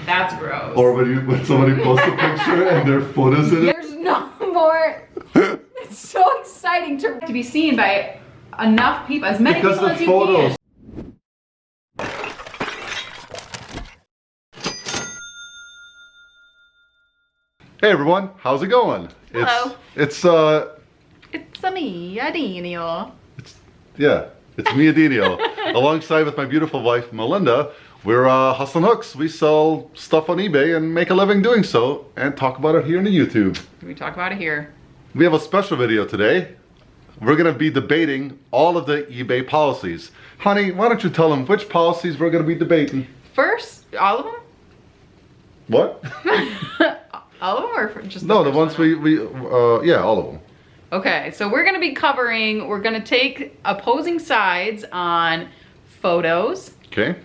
That's gross. Or when somebody posts a picture and their foot is in it. There's no more. It's so exciting to be seen by enough people, as many Because people the as you photos. can. Hey everyone, how's it going? Hello. It's me, Adinio. it's me, Adinio, alongside with my beautiful wife, Melinda. We're Hustle Hooks. We sell stuff on eBay and make a living doing so, and talk about it here on the YouTube. We talk about it here. We have a special video today. We're gonna be debating all of the eBay policies. Honey, why don't you tell them which policies we're gonna be debating? First, all of them? What? All of them, or just No, the first ones one? yeah, all of them. Okay, so we're gonna be covering, we're gonna take opposing sides on photos, Okay,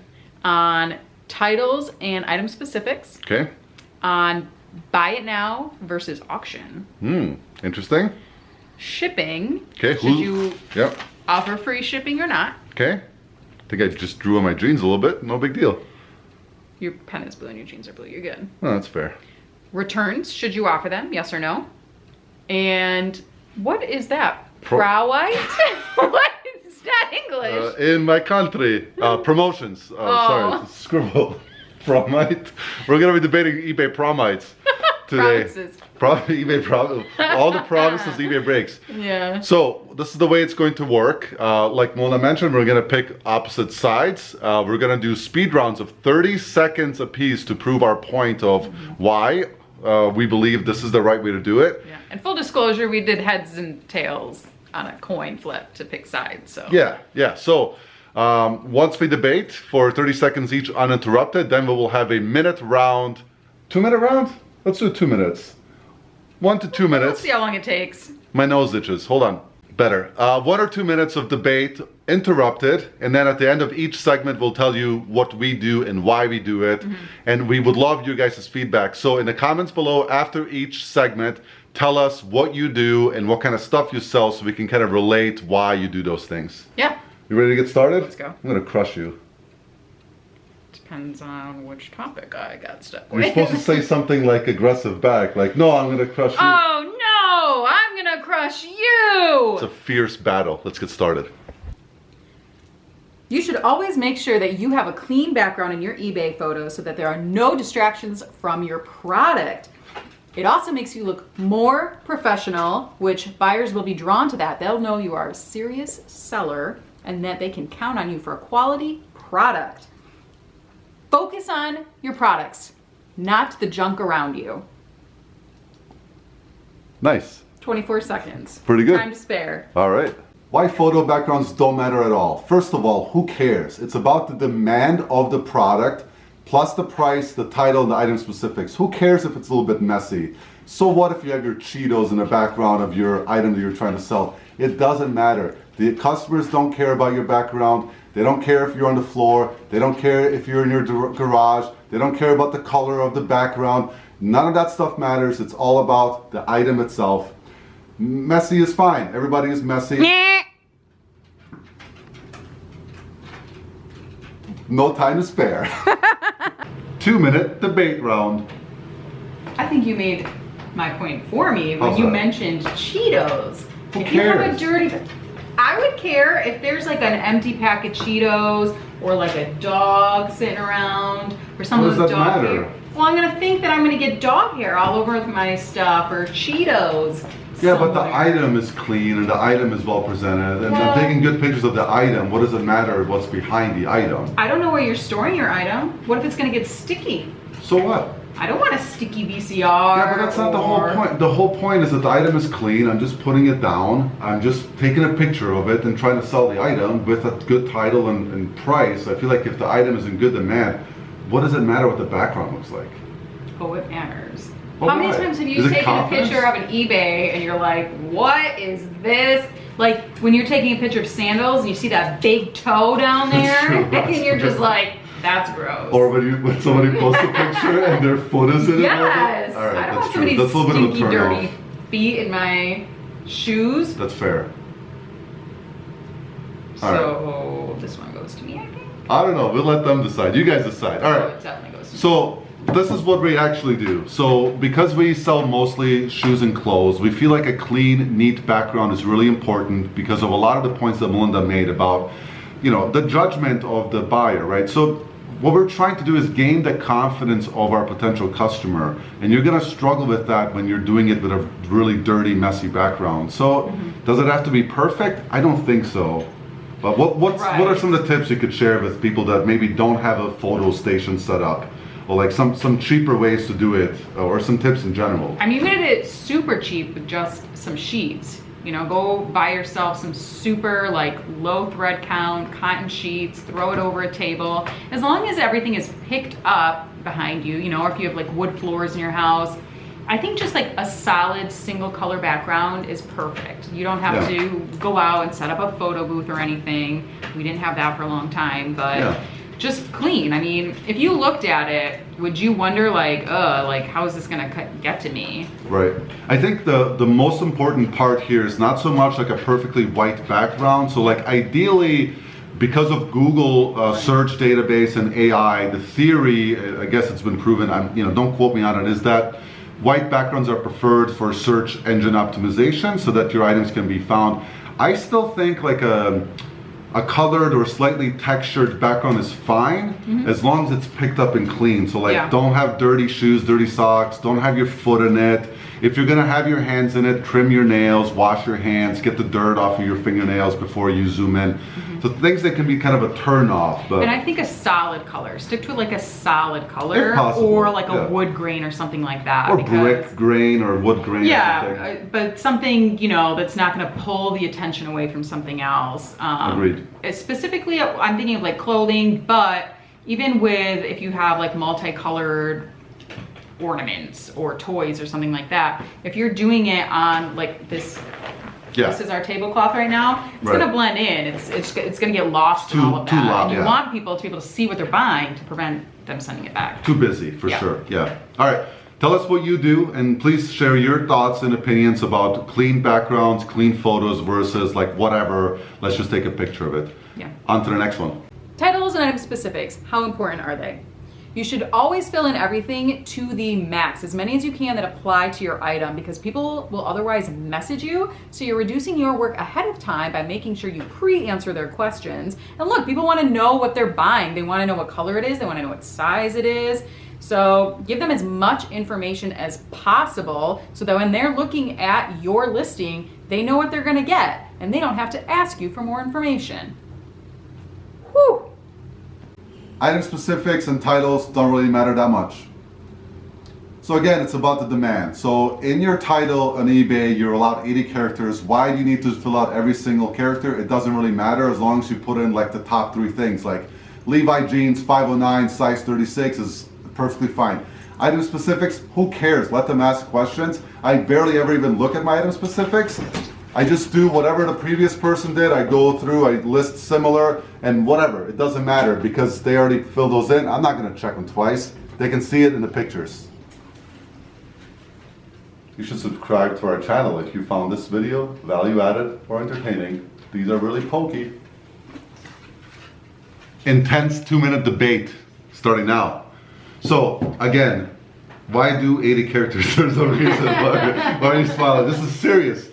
on titles and item specifics, okay. on buy it now versus auction, Interesting. shipping, Okay, should you Yep, offer free shipping or not? okay. I think I just drew on my jeans a little bit, no big deal. Your pen is blue and your jeans are blue, you're good. Oh, that's fair. Returns, should you offer them, yes or no? And what is that? Pro- Prowite? What is that English? In my country, promotions. Sorry, it's a scribble. Promite. We're gonna be debating eBay promites today. Promises. eBay all the promises eBay breaks. Yeah. So this is the way it's going to work. Like Mona mentioned, we're gonna pick opposite sides. We're gonna do speed rounds of 30 seconds apiece to prove our point of why we believe this is the right way to do it. Yeah. And full disclosure, we did heads and tails on a coin flip to pick sides. So Yeah. So once we debate for 30 seconds each uninterrupted, then we will have a minute round. 2-minute round? Let's do 2 minutes. 1 to 2 Let's minutes. see how long it takes. My nose itches. Hold on. Better. 1 or 2 minutes of debate interrupted, and then at the end of each segment we'll tell you what we do and why we do it. And we would love you guys' feedback. So in the comments below after each segment, tell us what you do and what kind of stuff you sell so we can kind of relate why you do those things. Yeah. You ready to get started? Let's go. I'm gonna crush you. Depends on which topic I got stuck You're with. supposed to say something like aggressive back, like, no, I'm gonna crush you. Oh no, I'm gonna crush you. It's a fierce battle. Let's get started. You should always make sure that you have a clean background in your eBay photos so that there are no distractions from your product. It also makes you look more professional, which buyers will be drawn to that. They'll know you are a serious seller and that they can count on you for a quality product. Focus on your products, not the junk around you. Nice. 24 seconds. Pretty good. Time to spare. All right. Why photo backgrounds don't matter at all. First of all, who cares? It's about the demand of the product, plus the price, the title, the item specifics. Who cares if it's a little bit messy? So what if you have your Cheetos in the background of your item that you're trying to sell? It doesn't matter. The customers don't care about your background. They don't care if you're on the floor. They don't care if you're in your garage. They don't care about the color of the background. None of that stuff matters. It's all about the item itself. Messy is fine. Everybody is messy. No time to spare. 2-minute debate round. I think you made my point for me when How's you that? mentioned Cheetos. Who If you have a cares? dirty, I would care if there's like an empty pack of Cheetos or like a dog sitting around or someone's What does that dog matter? hair. Well, I'm gonna think that I'm gonna get dog hair all over my stuff or Cheetos. Yeah, but the somewhere. item is clean and the item is well presented and Well- I'm taking good pictures of the item. What does it matter what's behind the item? I don't know where you're storing your item. What if it's gonna get sticky? So what? I don't want a sticky VCR. Yeah, but that's not the whole point. The whole point is that the item is clean. I'm just putting it down. I'm just taking a picture of it and trying to sell the item with a good title and price. I feel like if the item is in good demand, what does it matter what the background looks like? Oh, it matters. Oh, How many why? times have you Is it taken confidence? a picture of an eBay and you're like, what is this? Like when you're taking a picture of sandals and you see that big toe down That's there true. and you're just like, that's gross. Or when somebody posts a picture and their foot is in it. Yes. All right, I don't that's want true. somebody's That's a little bit of a stinky, turn dirty off. feet in my shoes. That's fair. All right. So this one goes to me, I think. I don't know. We'll let them decide. You guys decide. All Oh, right. it definitely goes to me. So This is what we actually do. So because we sell mostly shoes and clothes, we feel like a clean, neat background is really important because of a lot of the points that Melinda made about, the judgment of the buyer, right? So what we're trying to do is gain the confidence of our potential customer, and you're gonna struggle with that when you're doing it with a really dirty, messy background. So does it have to be perfect? I don't think so. But what are some of the tips you could share with people that maybe don't have a photo station set up? Or like some cheaper ways to do it, or some tips in general? I mean, you made it super cheap with just some sheets. Go buy yourself some super like low thread count cotton sheets, throw it over a table. As long as everything is picked up behind you, or if you have like wood floors in your house, I think just like a solid single color background is perfect. You don't have to go out and set up a photo booth or anything. We didn't have that for a long time, but just clean. I mean, if you looked at it, would you wonder like how is this gonna get to me? Right. I think the most important part here is not so much like a perfectly white background. So like ideally, because of Google search database and AI, the theory, I guess it's been proven, don't quote me on it, is that white backgrounds are preferred for search engine optimization so that your items can be found. I still think like a colored or slightly textured background is fine as long as it's picked up and clean. So like don't have dirty shoes, dirty socks, don't have your foot in it. If you're gonna have your hands in it, trim your nails, wash your hands, get the dirt off of your fingernails before you zoom in. So things that can be kind of a turn off. But and I think a solid color. Stick to like a solid color, if possible, or like a wood grain or something like that. Or brick grain or wood grain. Yeah, but something that's not going to pull the attention away from something else. Agreed. Specifically, I'm thinking of like clothing, but even with if you have like multicolored ornaments or toys or something like that, if you're doing it on like this. This is our tablecloth right now. It's gonna blend in. It's gonna get lost in all of that. Loud, and you want people to be able to see what they're buying to prevent them sending it back. Too busy, for sure. Yeah. All right. Tell us what you do, and please share your thoughts and opinions about clean backgrounds, clean photos versus like whatever. Let's just take a picture of it. Yeah. On to the next one. Titles and item specifics. How important are they? You should always fill in everything to the max, as many as you can that apply to your item, because people will otherwise message you. So you're reducing your work ahead of time by making sure you pre-answer their questions. And look, people want to know what they're buying. They want to know what color it is. They want to know what size it is. So give them as much information as possible so that when they're looking at your listing, they know what they're going to get and they don't have to ask you for more information. Whew. Item specifics and titles don't really matter that much. So again, it's about the demand. So in your title on eBay, you're allowed 80 characters. Why do you need to fill out every single character? It doesn't really matter as long as you put in like the top 3 things, like Levi jeans 509, size 36 is perfectly fine. Item specifics, who cares? Let them ask questions. I barely ever even look at my item specifics. I just do whatever the previous person did. I go through, I list similar, and whatever. It doesn't matter because they already filled those in. I'm not gonna check them twice. They can see it in the pictures. You should subscribe to our channel if you found this video value added or entertaining. These are really pokey. Intense 2-minute debate starting now. So again, why do 80 characters? There's a reason. Why are you smiling? This is serious.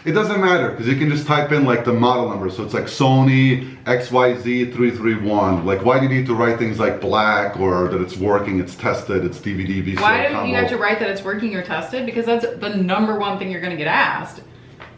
It doesn't matter because you can just type in like the model number. So it's like Sony XYZ331. Like, why do you need to write things like black or that it's working, it's tested, it's DVD, VCR Why do combo? you have to write that it's working or tested? Because that's the number one thing you're going to get asked.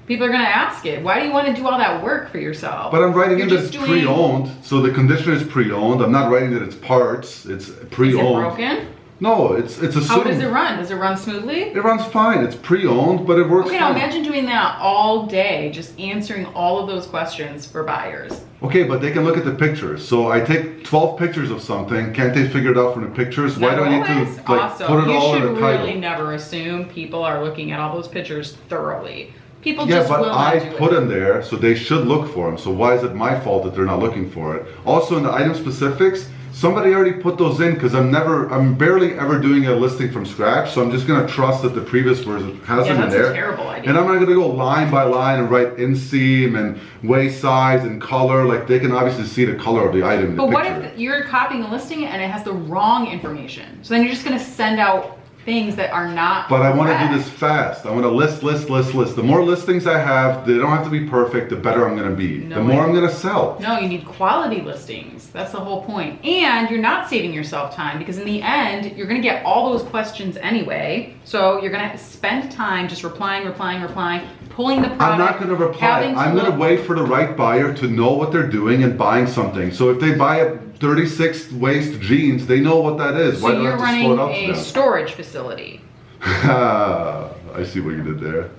People are going to ask it. Why do you want to do all that work for yourself? But I'm writing in that it's pre-owned. So the conditioner is pre-owned. I'm not writing that it's parts. It's pre-owned. Is it broken? No, it's assumed. How does it run? Does it run smoothly? It runs fine. It's pre-owned, but it works fine. Okay, now imagine doing that all day, just answering all of those questions for buyers. Okay, but they can look at the pictures. So I take 12 pictures of something. Can't they figure it out from the pictures? Why do I need to like, put it all in the title? You should really never assume people are looking at all those pictures thoroughly. People yeah, just but will not do I put them there, so they should look for them. So why is it my fault that they're not looking for it? Also, in the item specifics, somebody already put those in because I'm barely ever doing a listing from scratch. So I'm just gonna trust that the previous version has them in there. That's a terrible idea. And I'm not gonna go line by line and write inseam and waist size and color. Like they can obviously see the color of the item in the But picture. what if you're copying the listing and it has the wrong information? So then you're just gonna send out things that are not But I want to correct. do this fast. I want to list. The more listings I have, they don't have to be perfect, the better I'm going to be. No the more way. I'm going to sell. No, you need quality listings. That's the whole point. And you're not saving yourself time because in the end, you're gonna get all those questions anyway. So you're gonna spend time just replying, pulling the product. I'm not going to reply. I'm going to wait for the right buyer to know what they're doing and buying something. So if they buy a 36 waist jeans, they know what that is. Why So do I you're have to running slow it up a to them? storage facility. I see what you did there.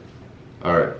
All right.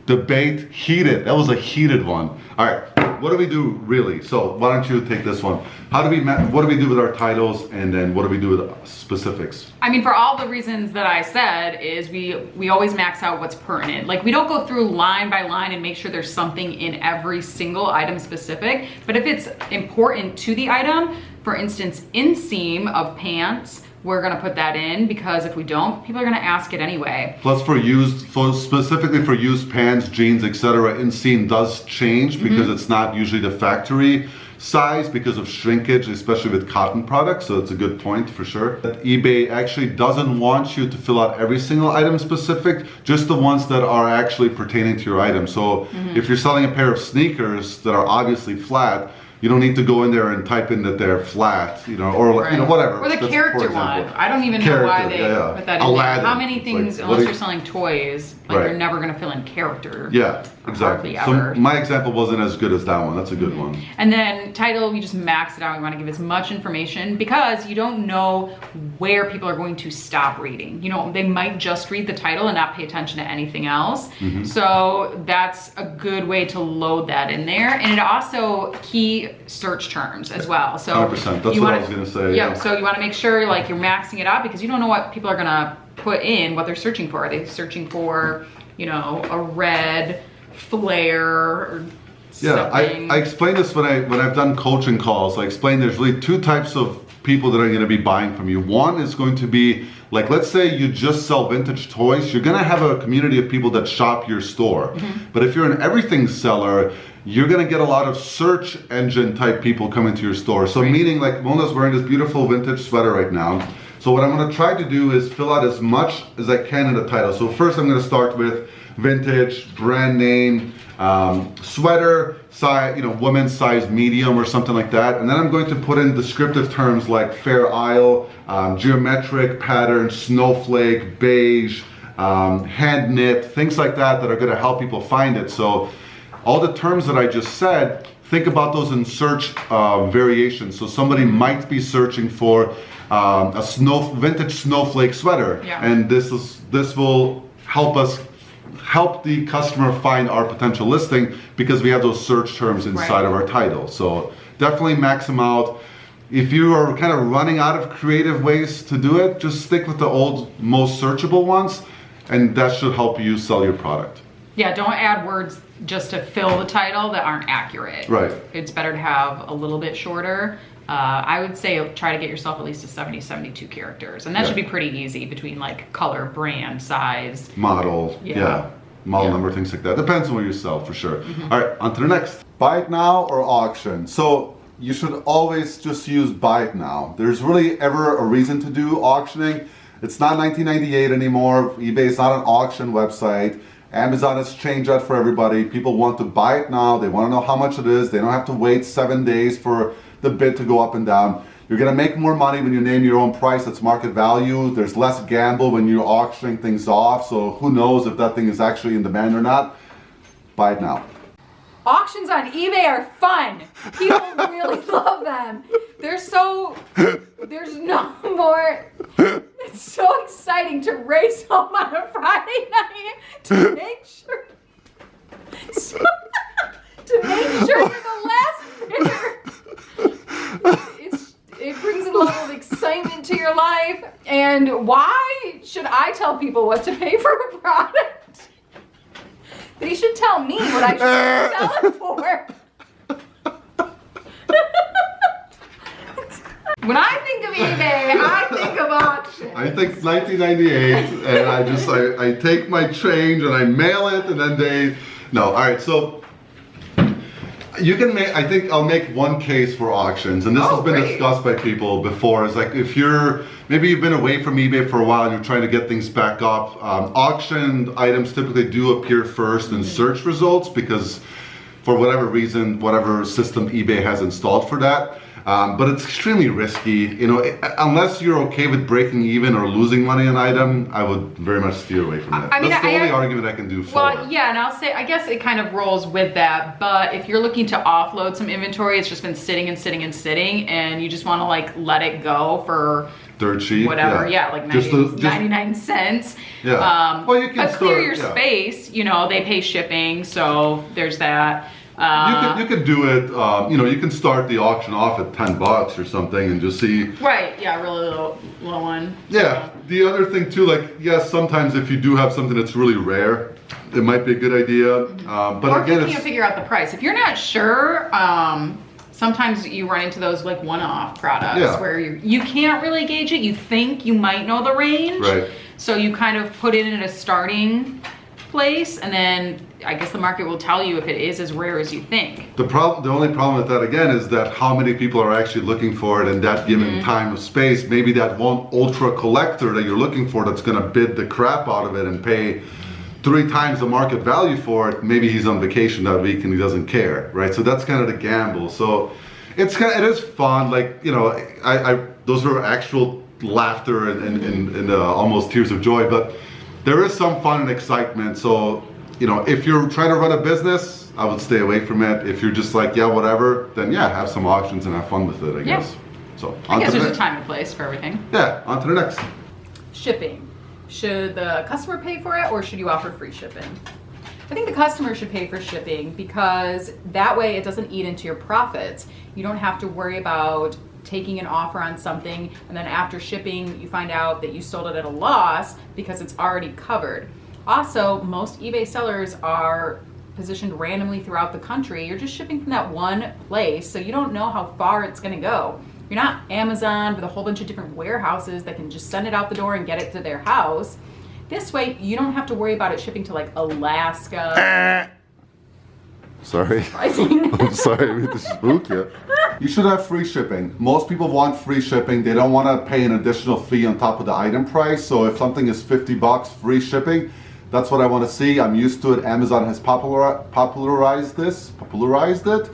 Debate heated. That was a heated one. All right. What do we do really? So why don't you take this one? What do we do with our titles, and then what do we do with specifics? I mean, for all the reasons that I said, is we always max out what's pertinent. Like we don't go through line by line and make sure there's something in every single item specific. But if it's important to the item, for instance, inseam of pants, we're gonna put that in because if we don't, people are gonna ask it anyway. Plus specifically for used pants, jeans, etc., inseam does change because it's not usually the factory size because of shrinkage, especially with cotton products. So it's a good point for sure. That eBay actually doesn't want you to fill out every single item specific, just the ones that are actually pertaining to your item. So if you're selling a pair of sneakers that are obviously flat, you don't need to go in there and type in that they're flat, or whatever. Or the That's, character for one. example. I don't even know why they put that in Aladdin. there. How many things, Like, unless you're selling toys, like they're never gonna fill in character. Yeah, exactly. Hardly So ever. my example wasn't as good as that one. That's a good one. And then title, we just max it out. We want to give as much information because you don't know where people are going to stop reading. They might just read the title and not pay attention to anything else. So that's a good way to load that in there. And it also key search terms as well. So 100%. That's what I was going to say. Yeah. So you want to make sure like you're maxing it out because you don't know what people are going to put in, what they're searching for. Are they searching for, a red flare or Yeah, something? I explain this when I've done coaching calls. I explain there's really two types of people that are going to be buying from you. One is going to be like, let's say you just sell vintage toys. You're going to have a community of people that shop your store. But if you're an everything seller, you're going to get a lot of search engine type people coming to your store. So meaning like Mona's wearing this beautiful vintage sweater right now. So what I'm going to try to do is fill out as much as I can in the title. So first I'm going to start with vintage, brand name, sweater, size, women's size medium or something like that. And then I'm going to put in descriptive terms like Fair Isle, geometric pattern, snowflake, beige, hand knit, things like that that are going to help people find it. So all the terms that I just said, think about those in search variations. So somebody might be searching for a vintage snowflake sweater, and this will help the customer find our potential listing because we have those search terms inside of our title. So definitely max them out. If you are kind of running out of creative ways to do it, just stick with the old, most searchable ones, and that should help you sell your product. Yeah, don't add words just to fill the title that aren't accurate. Right. It's better to have a little bit shorter. I would say try to get yourself at least to 70, 72 characters. And that should be pretty easy between like color, brand, size. Model, model number, things like that. Depends on what you sell for sure. All right, on to the next. Buy it now or auction. So you should always just use buy it now. There's really ever a reason to do auctioning. It's not 1998 anymore. eBay is not an auction website. Amazon has changed that for everybody. People want to buy it now. They want to know how much it is. They don't have to wait 7 days for the bid to go up and down. You're going to make more money when you name your own price. That's market value. There's less gamble when you're auctioning things off. So who knows if that thing is actually in demand or not. Buy it now. Auctions on eBay are fun. People really love them. There's no more. It's so exciting to race home on a Friday night to make sure you're the last bidder. It brings a level of excitement to your life. And why should I tell people what to pay for a product? But he should tell me what I should sell it for. When I think of eBay, I think of auction. I think it's 1998, and I take my change and I mail it, and then no. All right, so you can make. I think I'll make one case for auctions, and this has been discussed by people before. Is like if maybe you've been away from eBay for a while and you're trying to get things back up. Auctioned items typically do appear first in search results because, for whatever reason, whatever system eBay has installed for that. But it's extremely risky, unless you're okay with breaking even or losing money on an item, I would very much steer away from that. That's the only argument I can do for it. Well, yeah, and I'll say, I guess it kind of rolls with that, but if you're looking to offload some inventory, it's just been sitting and sitting and sitting, and you just want to like let it go for dirt cheap, whatever, like 99 cents. Yeah. Well, you can clear your space, they pay shipping, so there's that. You could do it, you can start the auction off at $10 or something and just see. Right, yeah, really low one. Yeah, the other thing too, like, yes, sometimes if you do have something that's really rare, it might be a good idea. But or again, if you can't figure out the price. If you're not sure, sometimes you run into those like one-off products where you can't really gauge it. You think you might know the range. Right. So you kind of put it in a starting place, and then I guess the market will tell you if it is as rare as you think. The only problem with that again is that how many people are actually looking for it in that given time of space. Maybe that one ultra collector that you're looking for that's going to bid the crap out of it and pay 3 times the market value for it. Maybe he's on vacation that week and he doesn't care, right? So that's kind of the gamble. So it is fun. Like, those were actual laughter and almost tears of joy, but there is some fun and excitement. So, if you're trying to run a business, I would stay away from it. If you're just like, yeah, whatever, then yeah, have some auctions and have fun with it, I guess. So, I guess there's a time and place for everything. Yeah, on to the next. Shipping. Should the customer pay for it, or should you offer free shipping? I think the customer should pay for shipping because that way it doesn't eat into your profits. You don't have to worry about taking an offer on something and then after shipping you find out that you sold it at a loss because it's already covered. Also, most eBay sellers are positioned randomly throughout the country. You're just shipping from that one place, so you don't know how far it's gonna go. You're not Amazon with a whole bunch of different warehouses that can just send it out the door and get it to their house. This way, you don't have to worry about it shipping to like Alaska. Sorry. I'm sorry, I mean to spook you. You should have free shipping. Most people want free shipping. They don't want to pay an additional fee on top of the item price. So if something is $50, free shipping, that's what I want to see. I'm used to it. Amazon has popularized it.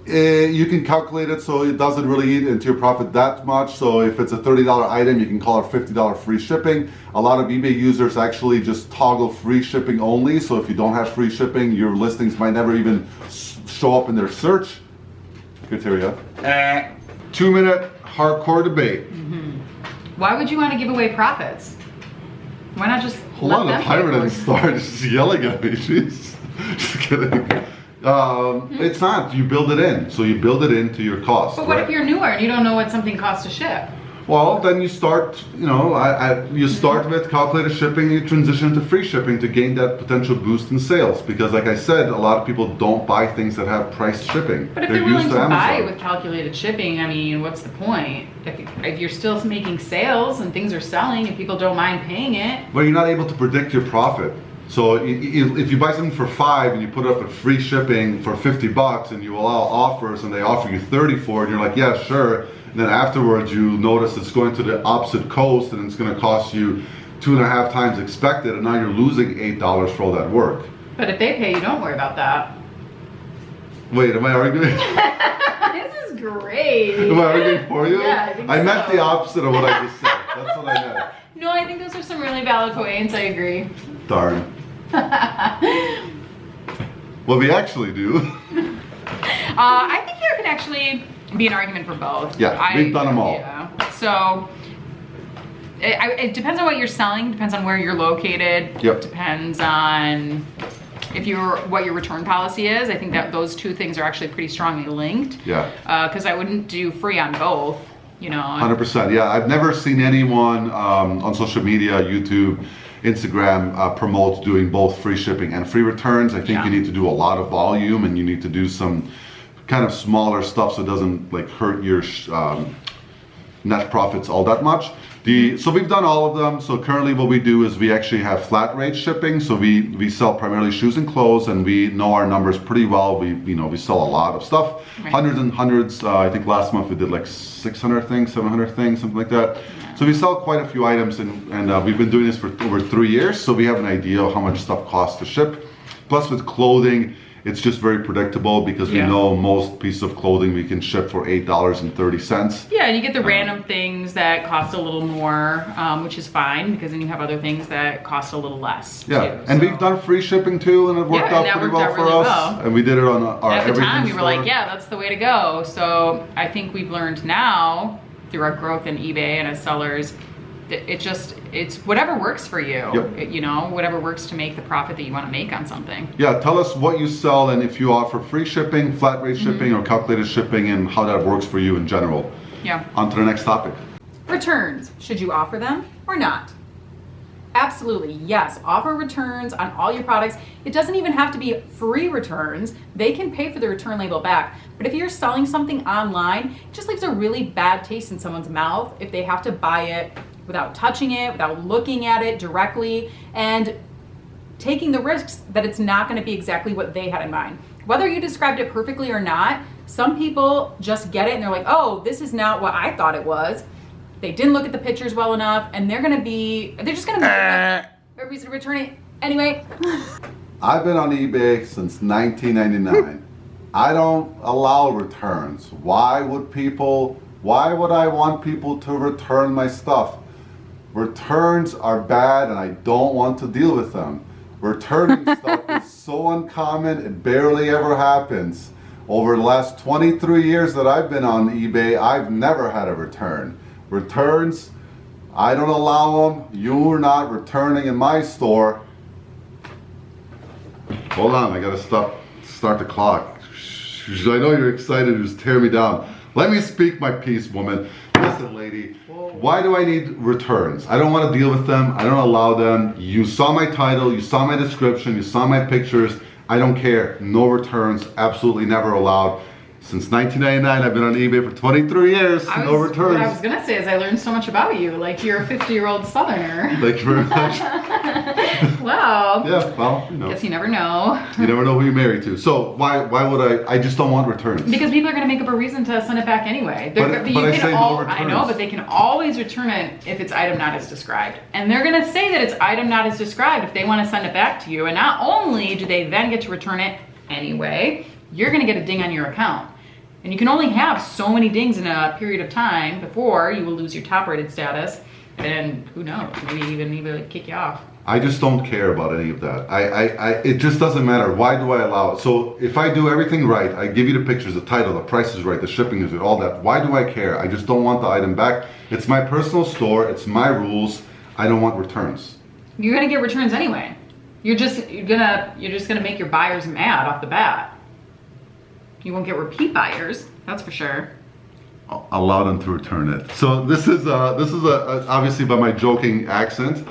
You can calculate it so it doesn't really eat into your profit that much. So if it's a $30 item, you can call it $50 free shipping. A lot of eBay users actually just toggle free shipping only. So if you don't have free shipping, your listings might never even show up in their search criteria. 2-minute hardcore debate. Why would you want to give away profits? Why not just hold on, the pirate didn't start just yelling at me. Jeez. Just kidding. It's not. You build it in. So you build it into your cost. But what if you're newer and you don't know what something costs to ship? Well, then you start, you start with calculated shipping, you transition to free shipping to gain that potential boost in sales. Because like I said, a lot of people don't buy things that have priced shipping. But if they're willing to buy with calculated shipping, I mean, what's the point? If you're still making sales and things are selling and people don't mind paying it. Well, you're not able to predict your profit. So if you buy something for $5 and you put it up at free shipping for $50 and you allow offers and they offer you $30 for it, and you're like, yeah, sure. And then afterwards you notice it's going to the opposite coast and it's going to cost you 2.5 times expected, and now you're losing $8 for all that work. But if they pay you, don't worry about that. Wait, am I arguing? This is great. Am I arguing for you? Yeah, I think I meant the opposite of what I just said. That's what I meant. No, I think those are some really valid points. I agree. Darn. What we actually do. I think there can actually be an argument for both. Yeah, we've done them all. Yeah. So it depends on what you're selling. Depends on where you're located. Yep. Depends on what your return policy is. I think that those two things are actually pretty strongly linked. Yeah. Because I wouldn't do free on both. 100%. Yeah, I've never seen anyone on social media, YouTube, Instagram promote doing both free shipping and free returns. I think you need to do a lot of volume and you need to do some kind of smaller stuff so it doesn't like hurt your net profits all that much. So we've done all of them. So currently what we do is we actually have flat rate shipping. So we sell primarily shoes and clothes, and we know our numbers pretty well. We sell a lot of stuff, hundreds and hundreds. I think last month we did like 600 things, 700 things, something like that. So we sell quite a few items, and we've been doing this for over 3 years. So we have an idea of how much stuff costs to ship. Plus with clothing, it's just very predictable because we know most pieces of clothing we can ship for $8.30. Yeah, and you get the random things that cost a little more, which is fine because then you have other things that cost a little less. Yeah, too, and we've done free shipping too, and it worked out pretty well for us. And we did it on our at the everything time, we were store. like, yeah, that's the way to go. So I think we've learned now through our growth in eBay and as sellers, it's whatever works for you. Yep. Whatever works to make the profit that you want to make on something. Yeah, tell us what you sell and if you offer free shipping, flat rate shipping, or calculated shipping, and how that works for you in general. Yeah. On to the next topic. Returns. Should you offer them or not? Absolutely, yes. Offer returns on all your products. It doesn't even have to be free returns. They can pay for the return label back. But if you're selling something online, it just leaves a really bad taste in someone's mouth if they have to buy it without touching it, without looking at it directly, and taking the risks that it's not going to be exactly what they had in mind. Whether you described it perfectly or not, some people just get it and they're like, oh, this is not what I thought it was. They didn't look at the pictures well enough, and they're just going to make a reason to return it anyway. I've been on eBay since 1999. I don't allow returns. Why would I want people to return my stuff? Returns are bad and I don't want to deal with them. Returning stuff is so uncommon, it barely ever happens. Over the last 23 years that I've been on eBay, I've never had a return. Returns, I don't allow them. You're not returning in my store. Hold on, I gotta start the clock. I know you're excited to just tear me down. Let me speak my piece, woman. Listen, lady, why do I need returns? I don't want to deal with them. I don't allow them. You saw my title, you saw my description, you saw my pictures. I don't care. No returns, absolutely never allowed. Since 1999, I've been on eBay for 23 years. No returns. What I was going to say is I learned so much about you. Like, you're a 50-year-old Southerner. Thank you very much. Wow. Yeah, well, Guess you never know. You never know who you're married to. So why would I just don't want returns. Because people are going to make up a reason to send it back anyway. But I say no returns. I know, but they can always return it if it's item not as described. And they're going to say that it's item not as described if they want to send it back to you. And not only do they then get to return it anyway, you're going to get a ding on your account. And you can only have so many dings in a period of time before you will lose your top rated status. And who knows, maybe even kick you off. I just don't care about any of that. It just doesn't matter. Why do I allow it? So if I do everything right, I give you the pictures, the title, the price is right, the shipping is right, all that. Why do I care? I just don't want the item back. It's my personal store. It's my rules. I don't want returns. You're gonna get returns anyway. You're just gonna make your buyers mad off the bat. You won't get repeat buyers, that's for sure. Allow them to return it. So this is obviously by my joking accent.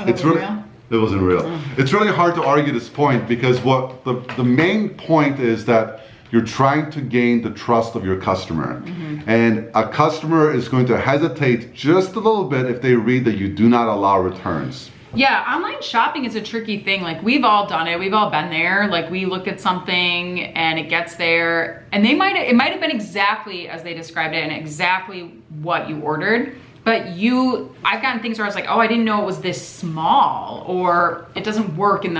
It's really real? It wasn't real. It's really hard to argue this point because what the main point is that you're trying to gain the trust of your customer. And a customer is going to hesitate just a little bit if they read that you do not allow returns. Yeah, online shopping is a tricky thing. Like, we've all done it. We've all been there. Like, we look at something and it gets there and it might have been exactly as they described it and exactly what you ordered. But I've gotten things where I was like, oh, I didn't know it was this small, or it doesn't work in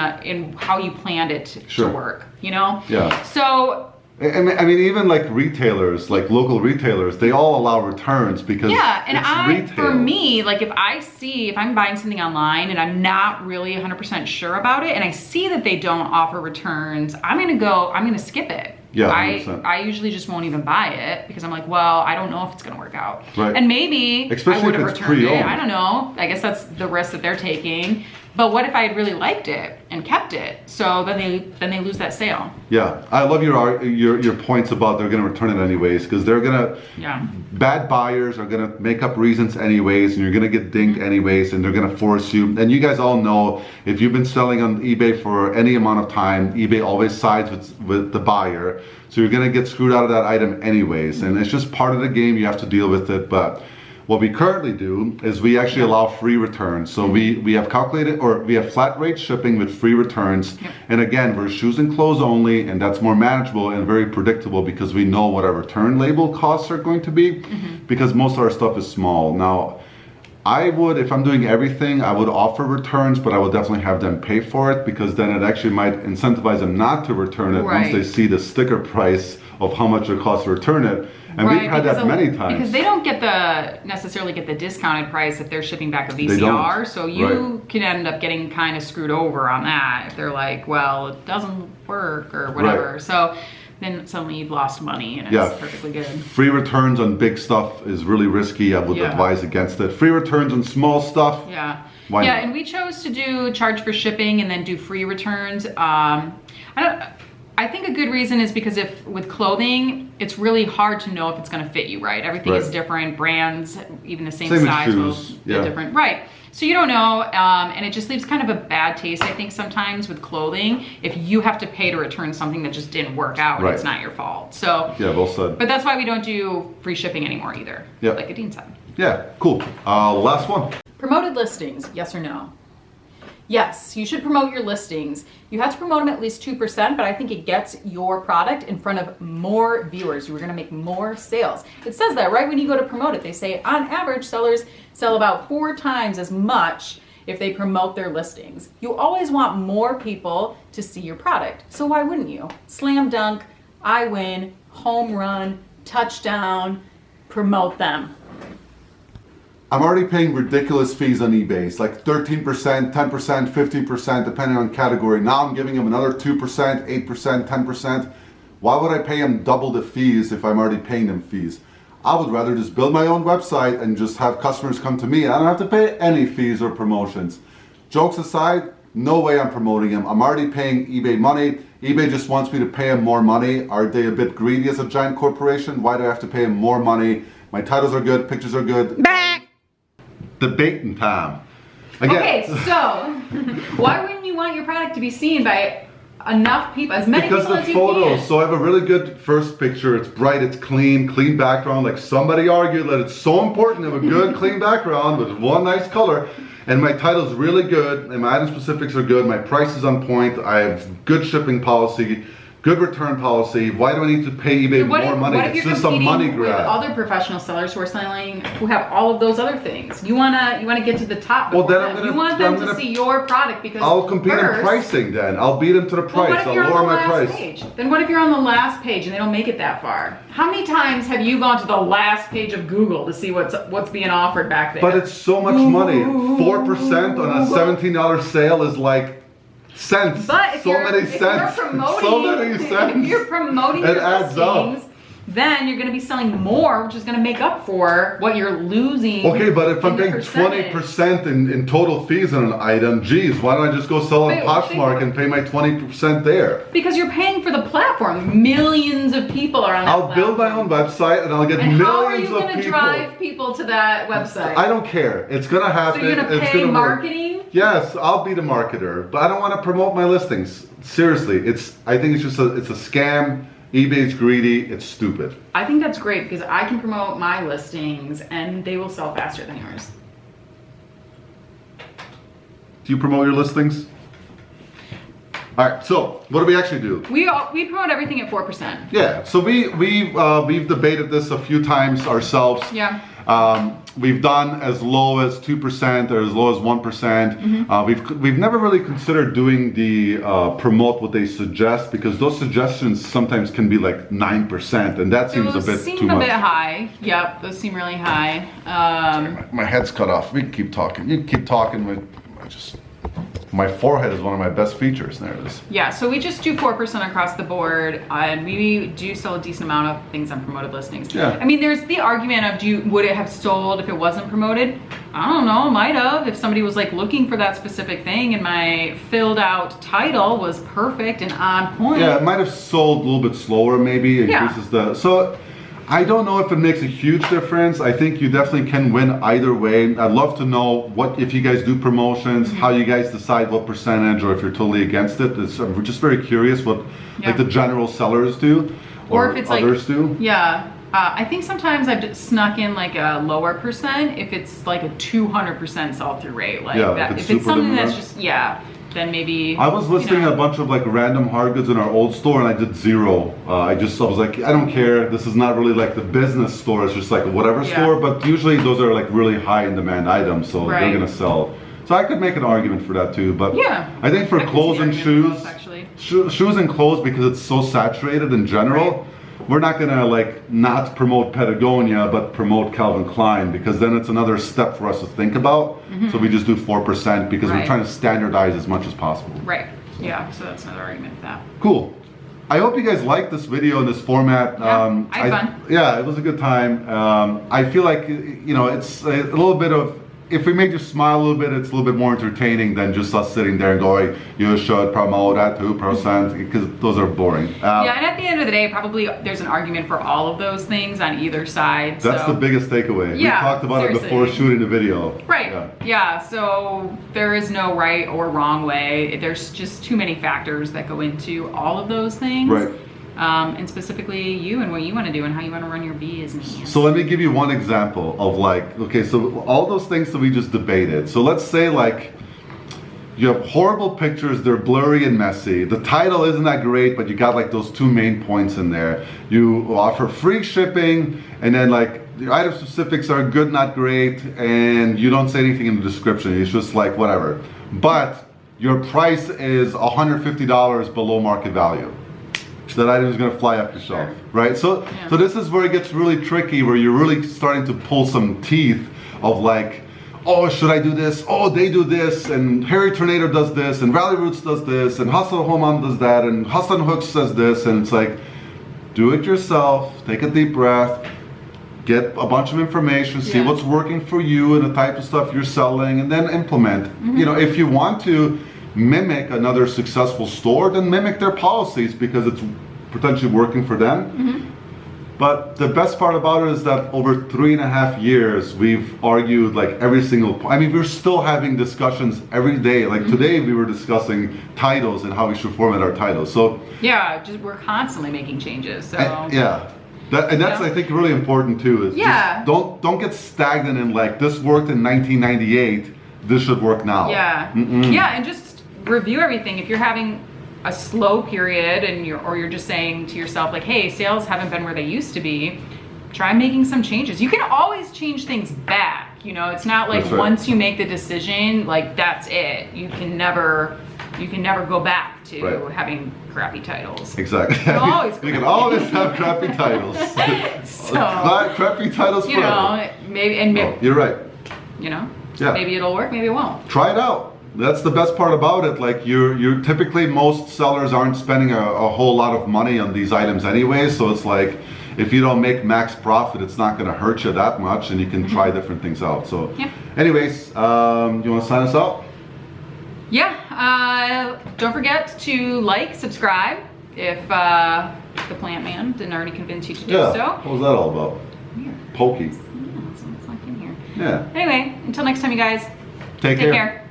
how you planned it to work, you know? Yeah. So I mean, even like retailers, like local retailers, they all allow returns because for me, like if I'm buying something online and I'm not really 100% sure about it and I see that they don't offer returns, I'm gonna skip it. Yeah, I usually just won't even buy it because I'm like, well, I don't know if it's gonna work out. Right. And maybe I would have returned it. I don't know. I guess that's the risk that they're taking. But what if I had really liked it and kept it? So then they lose that sale. Yeah, I love your points about they're gonna return it anyways, because they're gonna, bad buyers are gonna make up reasons anyways, and you're gonna get dinged anyways, and they're gonna force you. And you guys all know, if you've been selling on eBay for any amount of time, eBay always sides with the buyer. So you're gonna get screwed out of that item anyways, and it's just part of the game. You have to deal with it. But what we currently do is we actually allow free returns. So we have calculated, or we have flat rate shipping with free returns. And again, we're shoes and clothes only, and that's more manageable and very predictable because we know what our return label costs are going to be, because most of our stuff is small. Now, I would, if I'm doing everything, I would offer returns, but I would definitely have them pay for it, because then it actually might incentivize them not to return it once they see the sticker price of how much it costs to return it. And we've had that many times. Because they don't necessarily get the discounted price if they're shipping back a VCR. So you can end up getting kind of screwed over on that if they're like, well, it doesn't work or whatever. So then suddenly you've lost money, and it's perfectly good. Free returns on big stuff is really risky. I would advise against it. Free returns on small stuff. Why not? And we chose to do charge for shipping and then do free returns. I think a good reason is because with clothing, it's really hard to know if it's going to fit you right. Everything is different. Brands, even the same size, will be different. Right. So you don't know, and it just leaves kind of a bad taste, I think, sometimes with clothing, if you have to pay to return something that just didn't work out and it's not your fault. So well said. But that's why we don't do free shipping anymore either, like Adine said. Yeah, cool. Last one. Promoted listings, yes or no? Yes, you should promote your listings. You have to promote them at least 2%, but I think it gets your product in front of more viewers. You're gonna make more sales. It says that right when you go to promote it. They say on average, sellers sell about 4 times as much if they promote their listings. You always want more people to see your product. So why wouldn't you? Slam dunk, I win, home run, touchdown, promote them. I'm already paying ridiculous fees on eBay. It's like 13%, 10%, 15%, depending on category. Now I'm giving them another 2%, 8%, 10%. Why would I pay them double the fees if I'm already paying them fees? I would rather just build my own website and just have customers come to me. I don't have to pay any fees or promotions. Jokes aside, no way I'm promoting them. I'm already paying eBay money. eBay just wants me to pay them more money. Are they a bit greedy as a giant corporation? Why do I have to pay them more money? My titles are good, pictures are good. Debating time. Again. Okay, so why wouldn't you want your product to be seen by enough people, as many people as you can? Because the photos, so I have a really good first picture. It's bright, it's clean background. Like somebody argued that it's so important to have a good clean background with one nice color. And my title's really good, and my item specifics are good. My price is on point. I have good shipping policy. Good return policy. Why do I need to pay eBay more money? What if you're competing with other professional sellers who are selling, who have all of those other things? You wanna get to the top. Well, then you want them to see your product, because I'll compete in pricing. Then I'll beat them to the price. I'll lower my price. Then what if you're on the last page and they don't make it that far? How many times have you gone to the last page of Google to see what's being offered back there? But it's so much money. 4% on a $17 sale is like cents. But if you're promoting your listings, then you're going to be selling more, which is going to make up for what you're losing. Okay, but if I'm paying 20% in total fees on an item, geez, why don't I just go sell on Poshmark and pay my 20% there? Because you're paying for the platform. Millions of people are on that platform. I'll build my own website and I'll get millions of people. How are you going to drive people to that website? I don't care. It's going to happen. So you're going to pay marketing? Yes, I'll be the marketer, but I don't want to promote my listings. Seriously, I think it's a scam. eBay's greedy, it's stupid. I think that's great because I can promote my listings and they will sell faster than yours. Do you promote your listings? All right, so what do we actually do? We promote everything at 4%. Yeah, so we've debated this a few times ourselves. Yeah. We've done as low as 2% or as low as 1%. We've never really considered doing the promote what they suggest, because those suggestions sometimes can be like 9%, and that seems a bit too much. Seem a bit high. Yep, those seem really high. My head's cut off. We can keep talking. You keep talking. My forehead is one of my best features. There it is. Yeah, so we just do 4% across the board, and we do sell a decent amount of things on promoted listings. Yeah. I mean, there's the argument of would it have sold if it wasn't promoted? I don't know, might have. If somebody was like looking for that specific thing and my filled out title was perfect and on point. Yeah, it might have sold a little bit slower, maybe increases so. I don't know if it makes a huge difference. I think you definitely can win either way. I'd love to know if you guys do promotions, how you guys decide what percentage, or if you're totally against it. We're just very curious what like the general sellers do, or if it's others do. Yeah, I think sometimes I've just snuck in like a lower percent if it's like a 200% sell through rate. Like if it's something that's just then maybe. I was listing a bunch of like random hard goods in our old store, and I did 0. I was like, I don't care. This is not really like the business store. It's just like a whatever store. But usually those are like really high in demand items, so they're gonna sell. So I could make an argument for that too. But I think for clothes and shoes, shoes and clothes, because it's so saturated in general. We're not gonna like not promote Patagonia, but promote Calvin Klein, because then it's another step for us to think about. So we just do 4% because we're trying to standardize as much as possible. Right. Yeah. So that's another argument for that. Cool. I hope you guys liked this video in this format. Yeah, I had fun. Yeah, it was a good time. I feel like it's a little bit of. If we made you smile a little bit, it's a little bit more entertaining than just us sitting there and going, you should promote at 2%, because those are boring. Yeah, and at the end of the day, probably there's an argument for all of those things on either side. That's the biggest takeaway. Yeah, we talked about it before shooting the video. Right, yeah, so there is no right or wrong way. There's just too many factors that go into all of those things. Right. And specifically you and what you want to do and how you want to run your business. So let me give you one example of like, okay, so all those things that we just debated. So let's say like you have horrible pictures, they're blurry and messy. The title isn't that great, but you got like those 2 main points in there. You offer free shipping, and then like the item specifics are good, not great, and you don't say anything in the description. It's just like whatever. But your price is $150 below market value. That item is going to fly off the shelf, right? So this is where it gets really tricky, where you're really starting to pull some teeth of like, oh, should I do this? Oh, they do this, and Harry Tornado does this, and Valley Roots does this, and Hustle Home On does that, and Hustle and Hooks says this, and it's like, do it yourself, take a deep breath, get a bunch of information, see what's working for you and the type of stuff you're selling, and then implement. If you want to mimic another successful store, then mimic their policies, because it's potentially working for them. But the best part about it is that over 3.5 years, we've argued like every single point. I mean, we're still having discussions every day. Like today, we were discussing titles and how we should format our titles. So we're constantly making changes. So that's I think really important too. Is just don't get stagnant in like, this worked in 1998. This should work now. And just review everything. If you're having a slow period and you're just saying to yourself like, hey, sales haven't been where they used to be, try making some changes. You can always change things back. It's not like once you make the decision, like that's it. You can never go back to having crappy titles. Exactly. You can always have crappy titles. Crappy titles forever. You're right. Maybe it'll work, maybe it won't. Try it out. That's the best part about it. Like you're typically, most sellers aren't spending a whole lot of money on these items anyway. So it's like, if you don't make max profit, it's not going to hurt you that much, and you can try different things out. So anyways, you want to sign us out? Don't forget to like, subscribe if the Plant Man didn't already convince you to do so. What was that all about? Weird. Pokey. So it's like in here. Yeah. Anyway, until next time, you guys. Take care.